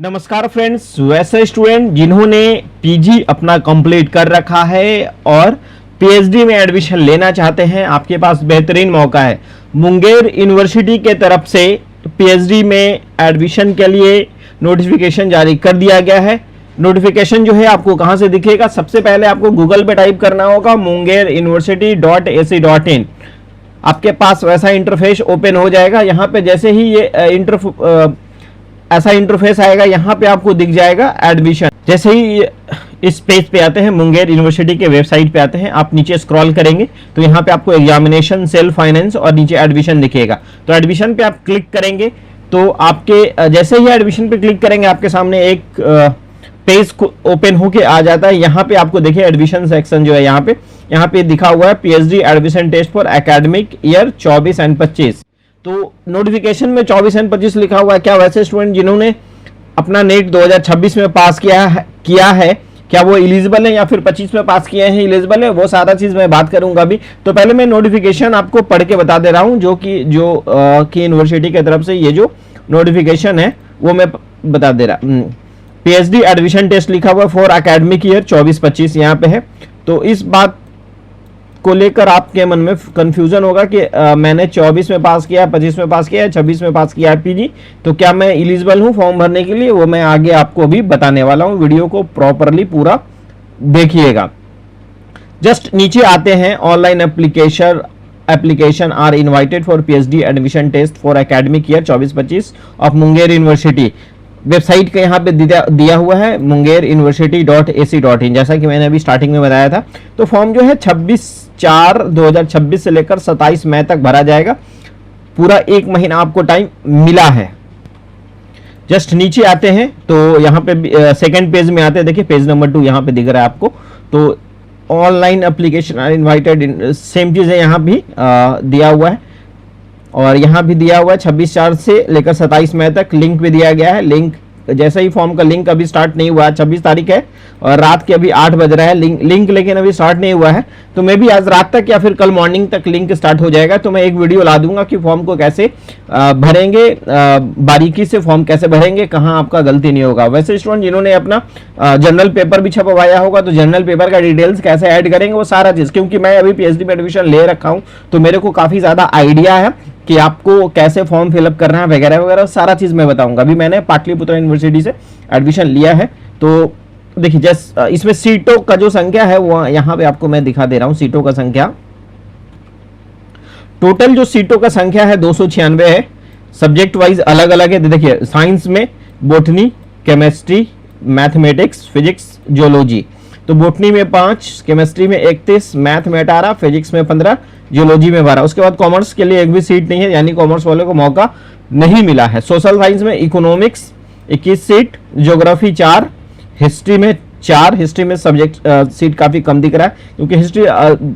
नमस्कार फ्रेंड्स, वैसे स्टूडेंट जिन्होंने पीजी अपना कंप्लीट कर रखा है और पीएचडी में एडमिशन लेना चाहते हैं, आपके पास बेहतरीन मौका है। मुंगेर यूनिवर्सिटी के तरफ से पीएचडी में एडमिशन के लिए नोटिफिकेशन जारी कर दिया गया है। नोटिफिकेशन जो है आपको कहां से दिखेगा? सबसे पहले आपको गूगल पे टाइप करना होगा mungeruniversity.ac.in। आपके पास वैसा इंटरफेस ओपन हो जाएगा। यहाँ पे जैसे ही ये ऐसा इंटरफेस आएगा, यहाँ पे आपको दिख जाएगा एडमिशन। जैसे ही इस पेज पे आते हैं, मुंगेर यूनिवर्सिटी के वेबसाइट पे आते हैं, आप नीचे स्क्रॉल करेंगे तो यहाँ पे आपको एग्जामिनेशन, सेल्फ फाइनेंस और नीचे एडमिशन दिखेगा। तो एडमिशन पे आप क्लिक करेंगे तो आपके जैसे ही एडमिशन पे क्लिक करेंगे आपके सामने एक पेज ओपन होके आ जाता है। यहाँ पे आपको देखिए एडमिशन सेक्शन जो है यहाँ पे दिखा हुआ है PhD admission test for academic year 24 and 25। तो नोटिफिकेशन में 24 एंड 25 लिखा हुआ है। क्या वैसे स्टूडेंट जिन्होंने अपना नेट 2026 में पास किया है क्या वो एलिजिबल है, या फिर 25 में पास किए हैं एलिजिबल है? वो सारा चीज मैं बात करूंगा अभी। तो पहले मैं नोटिफिकेशन आपको पढ़ के बता दे रहा हूं, जो कि यूनिवर्सिटी की तरफ से ये जो नोटिफिकेशन है वो मैं बता दे रहा। पीएचडी एडमिशन टेस्ट लिखा हुआ फॉर एकेडमिक ईयर 24-25 यहाँ पे है। तो इस बात को लेकर आपके मन में कंफ्यूजन होगा कि मैंने 24 में पास किया, 25 में पास किया, 26 में पास किया है पीजी, तो क्या मैं एलिजिबल हूं फॉर्म भरने के लिए? वो मैं आगे आपको अभी बताने वाला हूं। वीडियो को प्रॉपरली पूरा देखिएगा। जस्ट नीचे आते हैं, online application are invited for PhD admission test for academic year 24-25 of Munger university. Website का यहाँ पे दिया हुआ है mungeruniversity.ac.in, जैसा कि मैंने अभी स्टार्टिंग में बताया था। तो फॉर्म जो है 26/4/2026 से लेकर 27 मई तक भरा जाएगा। पूरा एक महीना आपको टाइम मिला है। जस्ट नीचे आते हैं तो यहाँ पे सेकंड पेज में आते हैं। देखिए पेज नंबर 2 यहाँ पे दिख रहा है आपको। तो online application are invited, same चीज है यहाँ भी दिया हुआ है और यहाँ भी दिया हुआ है 26/4 से लेकर 27 मई तक। लिंक भी दिया गया है। लिंक जैसे ही फॉर्म का लिंक अभी स्टार्ट नहीं हुआ है, 26 तारीख है और रात के अभी 8 बज रहा है। लिंक लेकिन अभी स्टार्ट नहीं हुआ है। तो मे भी आज रात तक या फिर कल मॉर्निंग तक लिंक स्टार्ट हो जाएगा। तो मैं एक वीडियो ला दूंगा कि फॉर्म को कैसे भरेंगे, बारीकी से फॉर्म कैसे भरेंगे, कहाँ आपका गलती नहीं होगा। वैसे स्टूडेंट जिन्होंने अपना जनरल पेपर भी छपवाया होगा तो जनरल पेपर का डिटेल्स कैसे ऐड करेंगे वो सारा चीज, क्योंकि मैं अभी पीएचडी में एडमिशन ले रखा हूँ तो मेरे को काफी ज्यादा आइडिया है कि आपको कैसे फॉर्म फिलअप करना है वगैरह वगैरह, सारा चीज मैं बताऊंगा। अभी मैंने पाटलिपुत्र यूनिवर्सिटी से एडमिशन लिया है। तो देखिए जैसे इसमें सीटों का जो संख्या है वो यहाँ पे आपको मैं दिखा दे रहा हूँ। सीटों का संख्या, टोटल जो सीटों का संख्या है 296 है। सब्जेक्ट वाइज अलग अलग है। देखिए साइंस में botany, chemistry, mathematics, physics, geology. तो बोटनी में 5, केमिस्ट्री में 31, मैथ में 18, फिजिक्स में 15, जियोलॉजी में 12। उसके बाद कॉमर्स के लिए एक भी सीट नहीं है, यानी कॉमर्स वाले को मौका नहीं मिला है। सोशल साइंस में इकोनॉमिक्स 21 सीट, ज्योग्राफी 4, हिस्ट्री में 4। हिस्ट्री में सब्जेक्ट सीट काफी कम दिख रहा है, क्योंकि हिस्ट्री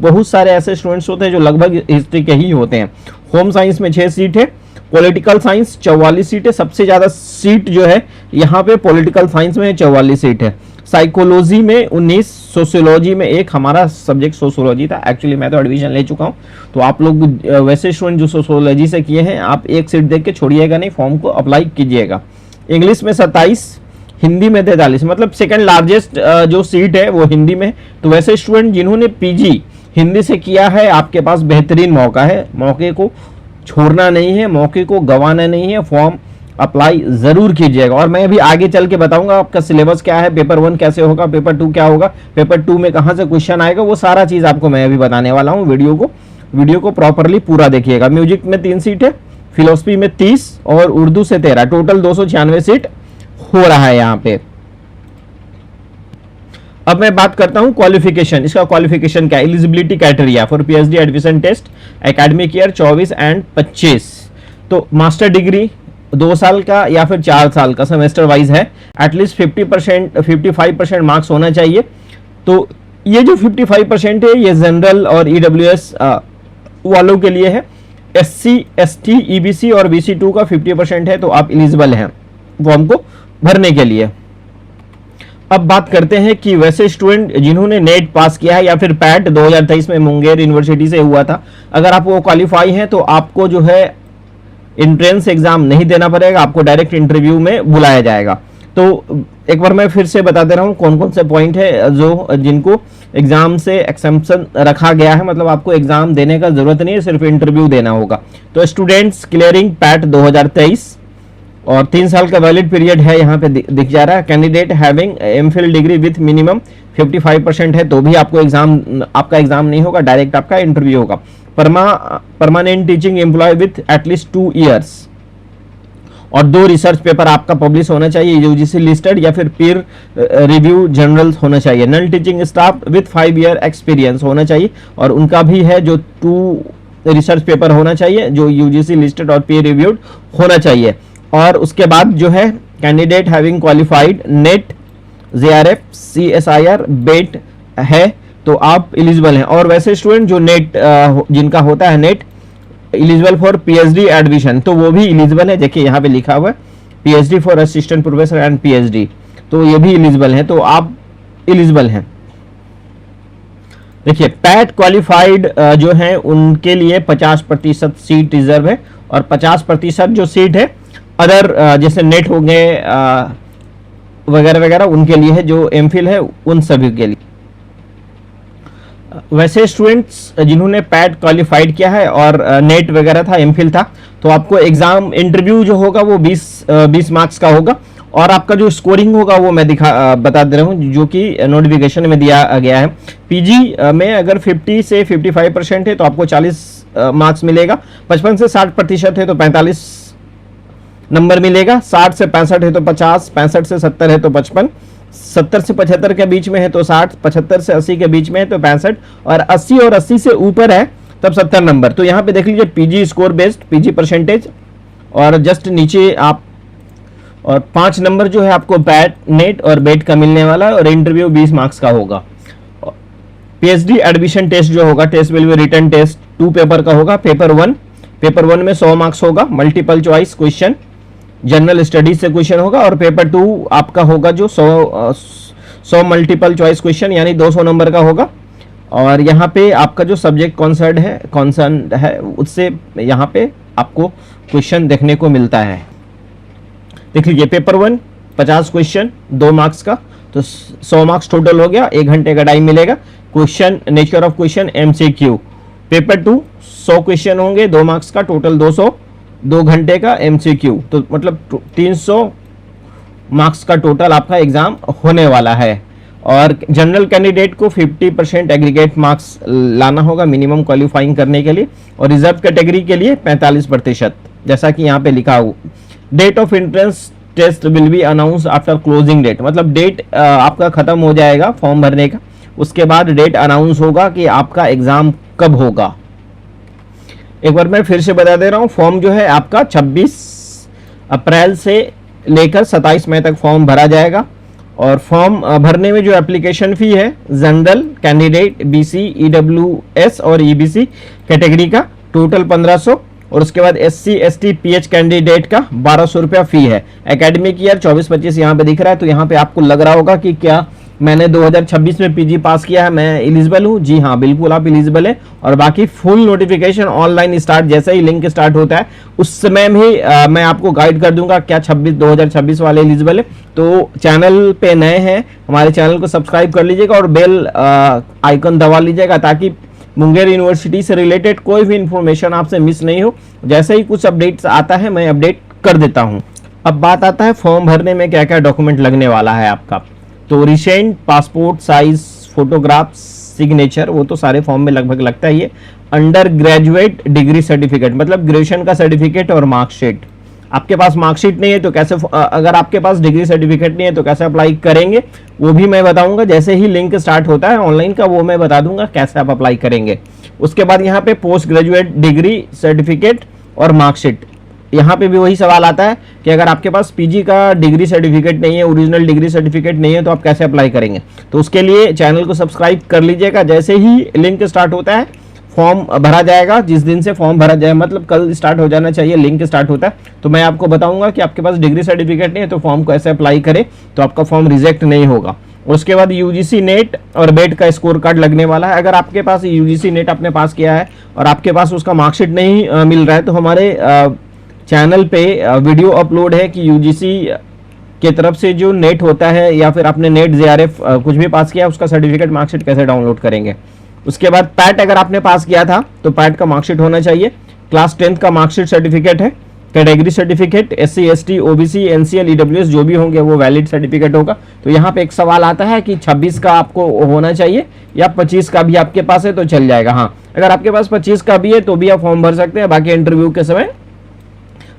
बहुत सारे ऐसे स्टूडेंट्स होते हैं जो लगभग हिस्ट्री के ही होते हैं। होम साइंस में 6 सीट है। पॉलिटिकल साइंस 44 सीट है। सबसे ज्यादा सीट जो है यहाँ पे पॉलिटिकल साइंस में 44 सीट है। साइकोलॉजी में 19, सोशियोलॉजी में 1, हमारा सब्जेक्ट सोशियोलॉजी था। एक्चुअली मैं तो एडमिशन ले चुका हूँ। तो आप लोग वैसे स्टूडेंट जो सोशियोलॉजी से किए हैं, आप एक सीट देख के छोड़िएगा नहीं, फॉर्म को अप्लाई कीजिएगा। इंग्लिश में 27, हिंदी में 43, मतलब सेकंड लार्जेस्ट जो सीट है वो हिंदी में। तो वैसे स्टूडेंट जिन्होंने पीजी हिंदी से किया है, आपके पास बेहतरीन मौका है। मौके को छोड़ना नहीं है, मौके को गंवाना नहीं है। फॉर्म अप्लाई जरूर कीजिएगा। और मैं अभी आगे चल के बताऊंगा आपका सिलेबस क्या है, पेपर 1 कैसे होगा, पेपर 2 क्या होगा, पेपर 2 में कहां से क्वेश्चन आएगा, वो सारा चीज आपको मैं अभी बताने वाला हूं। वीडियो को प्रॉपरली पूरा देखिएगा। म्यूजिक में 3 सीट है, फिलोसफी में 30 और उर्दू से 13। टोटल 296 सीट हो रहा है यहाँ पे। अब मैं बात करता हूं क्वालिफिकेशन। इसका क्वालिफिकेशन क्या है? Eligibility criteria for PhD admission test academic year 24 and 25। तो मास्टर डिग्री 2 साल का या फिर 4 साल का सेमेस्टर वाइज है। एटलीस्ट 55% मार्क्स होना चाहिए। तो ये जो 55% है ये जनरल और ईडब्ल्यूएस वालों के लिए है। एससी, एसटी, ईबीसी और बीसी2 का 50% है। तो आप एलिजिबल हैं फॉर्म को भरने के लिए। अब बात करते हैं कि वैसे स्टूडेंट जिन्होंने नेट पास किया है या फिर पैट 2023 में मुंगेर यूनिवर्सिटी से हुआ था, अगर आप वो क्वालिफाई हैं तो आपको जो है एंट्रेंस एग्जाम नहीं देना पड़ेगा, आपको डायरेक्ट इंटरव्यू में बुलाया जाएगा। तो एक बार मैं फिर से बता दे रहा हूँ कौन कौन से पॉइंट है जो जिनको एग्जाम से एक्सेम्पशन रखा गया है, मतलब आपको एग्जाम देने का जरूरत नहीं है, सिर्फ इंटरव्यू देना होगा। तो स्टूडेंट्स क्लियरिंग पैट 2023 और 3 साल का वैलिड पीरियड है, यहाँ पे दिख जा रहा है। Candidate having MPhil degree with minimum 55% है तो भी आपको आपका एग्जाम नहीं होगा, डायरेक्ट आपका इंटरव्यू होगा। Permanent teaching employ with at least 2 years और 2 रिसर्च पेपर आपका पब्लिश होना चाहिए, यूजीसी लिस्टेड या फिर पीर रिव्यू जर्नल्स होना चाहिए। नल teaching staff with 5 year experience होना चाहिए और उनका भी है जो 2 रिसर्च पेपर होना चाहिए जो यूजीसी लिस्टेड और पीर रिव्यूड होना चाहिए। और उसके बाद जो है candidate having qualified NET JRF CSIR BET है तो आप एलिजिबल हैं। और वैसे स्टूडेंट जो नेट जिनका होता है net eligible for PhD admission तो वो भी एलिजिबल है, देखिए यहाँ पे लिखा हुआ है PhD for assistant professor and PhD, तो ये भी एलिजिबल है, तो आप एलिजिबल हैं। देखिए पैट क्वालिफाइड जो है उनके लिए 50% सीट रिजर्व है और 50% जो सीट है अदर जैसे नेट हो गए वगैरह वगैरह उनके लिए है, जो एमफिल है उन सभी के लिए। वैसे स्टूडेंट्स जिन्होंने पैट क्वालिफाइड किया है और नेट वगैरह था एमफिल था तो आपको एग्जाम इंटरव्यू जो होगा वो 20 मार्क्स का होगा और आपका जो स्कोरिंग होगा वो मैं बता दे रहा हूँ जो कि नोटिफिकेशन में दिया गया है। पीजी में अगर 50 से 55% है तो आपको 40 मार्क्स मिलेगा, 55 से 60% है तो 45 नंबर मिलेगा, 60 से 65 है तो 50, 65 से 70 है तो 55, 70 से 75 के बीच में है तो 60, 75 से 80 के बीच में है तो 65 और 80 और 80 से ऊपर है तब 70 नंबर। तो यहाँ पे देख लीजिए PG score based PG percentage और जस्ट नीचे आप और 5 नंबर जो है आपको पैट नेट और बेट का मिलने वाला है और इंटरव्यू 20 मार्क्स का होगा। पीएचडी एडमिशन टेस्ट जो होगा test will be written test 2 paper का होगा। पेपर 1 में 100 मार्क्स होगा, multiple choice question general studies से क्वेश्चन होगा और पेपर 2 आपका होगा जो 100 मल्टीपल चॉइस क्वेश्चन यानी 200 नंबर का होगा। और यहाँ पे आपका जो सब्जेक्ट कॉन्सर्न है उससे यहाँ पे आपको क्वेश्चन देखने को मिलता है। देख लीजिए पेपर 1 50 क्वेश्चन 2 मार्क्स का तो 100 मार्क्स टोटल हो गया, 1 घंटे का टाइम मिलेगा। Question nature of question MCQ. Paper 2 100 question होंगे 2 मार्क्स का टोटल 200, 2 घंटे का एमसीक्यू तो मतलब 300 मार्क्स का टोटल आपका एग्जाम होने वाला है। और जनरल कैंडिडेट को 50% एग्रीगेट मार्क्स लाना होगा मिनिमम क्वालिफाइंग करने के लिए और रिजर्व कैटेगरी के लिए 45% जैसा कि यहाँ पे लिखा हो। Date of entrance test will be announce after closing date, मतलब डेट आपका खत्म हो जाएगा फॉर्म भरने का, उसके बाद डेट अनाउंस होगा कि आपका एग्जाम कब होगा। एक बार मैं फिर से बता दे रहा हूँ फॉर्म जो है आपका 26 अप्रैल से लेकर 27 मई तक फॉर्म भरा जाएगा और फॉर्म भरने में जो एप्लीकेशन फी है जनरल कैंडिडेट बीसी ईडब्ल्यूएस और ईबीसी कैटेगरी का टोटल 1500 और उसके बाद एससी एसटी पीएच कैंडिडेट का 1200 रुपया फी है। एकेडमिक ईयर 24-25 यहाँ पे दिख रहा है तो यहाँ पे आपको लग रहा होगा कि क्या मैंने 2026 में पीजी पास किया है, मैं एलिजिबल हूँ। जी हाँ बिल्कुल आप एलिजिबल है और बाकी फुल नोटिफिकेशन ऑनलाइन स्टार्ट जैसे ही लिंक स्टार्ट होता है उस समय भी मैं आपको गाइड कर दूंगा क्या 2026 वाले एलिजिबल है। तो चैनल पे नए हैं हमारे चैनल को सब्सक्राइब कर लीजिएगा और बेल आइकन दबा लीजिएगा ताकि मुंगेर यूनिवर्सिटी से रिलेटेड कोई भी इंफॉर्मेशन आपसे मिस नहीं हो। जैसे ही कुछ अपडेट्स आता है मैं अपडेट कर देता हूँ। अब बात आता है फॉर्म भरने में क्या क्या डॉक्यूमेंट लगने वाला है आपका। तो recent passport size photograph signature वो तो सारे फॉर्म में लगभग लगता ही है। अंडर ग्रेजुएट डिग्री सर्टिफिकेट मतलब ग्रेजुएशन का सर्टिफिकेट और मार्कशीट। आपके पास मार्कशीट नहीं है तो कैसे, अगर आपके पास डिग्री सर्टिफिकेट नहीं है तो कैसे अप्लाई करेंगे वो भी मैं बताऊंगा। जैसे ही लिंक स्टार्ट होता है ऑनलाइन का वो मैं बता दूंगा कैसे आप अप्लाई करेंगे। उसके बाद यहाँ पे पोस्ट ग्रेजुएट डिग्री सर्टिफिकेट और मार्कशीट। यहाँ पे भी वही सवाल आता है कि अगर आपके पास पीजी का डिग्री सर्टिफिकेट नहीं है, ओरिजिनल डिग्री सर्टिफिकेट नहीं है तो आप कैसे अप्लाई करेंगे। तो उसके लिए चैनल को सब्सक्राइब कर लीजिएगा। जैसे ही लिंक स्टार्ट होता है फॉर्म भरा जाएगा, जिस दिन से फॉर्म भरा जाए मतलब कल स्टार्ट हो जाना चाहिए, लिंक स्टार्ट होता है तो मैं आपको बताऊंगा कि आपके पास डिग्री सर्टिफिकेट नहीं है तो फॉर्म को ऐसे अप्लाई करें तो आपका फॉर्म रिजेक्ट नहीं होगा। उसके बाद यूजीसी नेट और बेट का स्कोर कार्ड लगने वाला है। अगर आपके पास यूजीसी नेट आपने पास किया है और आपके पास उसका मार्कशीट नहीं मिल रहा है तो हमारे चैनल पे वीडियो अपलोड है कि यूजीसी के तरफ से जो नेट होता है या फिर आपने नेट जेआरएफ कुछ भी पास किया उसका सर्टिफिकेट मार्कशीट कैसे डाउनलोड करेंगे। उसके बाद पैट अगर आपने पास किया था तो पैट का मार्कशीट होना चाहिए। क्लास 10th का मार्कशीट सर्टिफिकेट है। Category certificate SC ST OBC NCL EWS जो भी होंगे वो वैलिड सर्टिफिकेट होगा। तो यहाँ पे एक सवाल आता है कि 26 का आपको होना चाहिए या 25 का भी आपके पास है तो चल जाएगा। हाँ, अगर आपके पास 25 का भी है तो भी आप फॉर्म भर सकते हैं। बाकी इंटरव्यू के समय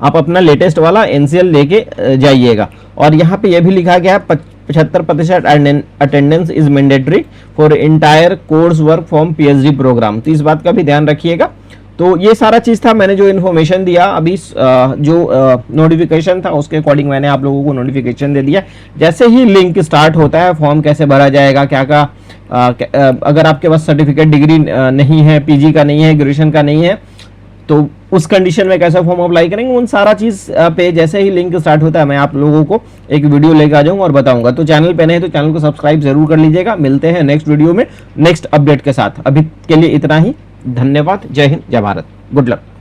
आप अपना लेटेस्ट वाला NCL लेके जाइएगा। और यहाँ पे यह भी लिखा गया है 75% attendance is mandatory for entire course work from PhD programme. तो इस बात का भी ध्यान रखिएगा। तो ये सारा चीज था, मैंने जो इन्फॉर्मेशन दिया अभी जो नोटिफिकेशन था उसके अकॉर्डिंग मैंने आप लोगों को नोटिफिकेशन दे दिया। जैसे ही लिंक स्टार्ट होता है फॉर्म कैसे भरा जाएगा, क्या का अगर आपके पास सर्टिफिकेट डिग्री नहीं है, PG का नहीं है, ग्रेजुएशन का नहीं है तो उस कंडीशन में कैसे फॉर्म अप्लाई करेंगे, उन सारा चीज पे जैसे ही लिंक स्टार्ट होता है मैं आप लोगों को एक वीडियो लेकर आ जाऊंगा और बताऊंगा। तो चैनल पे नहीं तो चैनल को सब्सक्राइब जरूर कर लीजिएगा। मिलते हैं नेक्स्ट वीडियो में नेक्स्ट अपडेट के साथ। अभी के लिए इतना ही। धन्यवाद। जय हिंद, जय भारत। Good luck.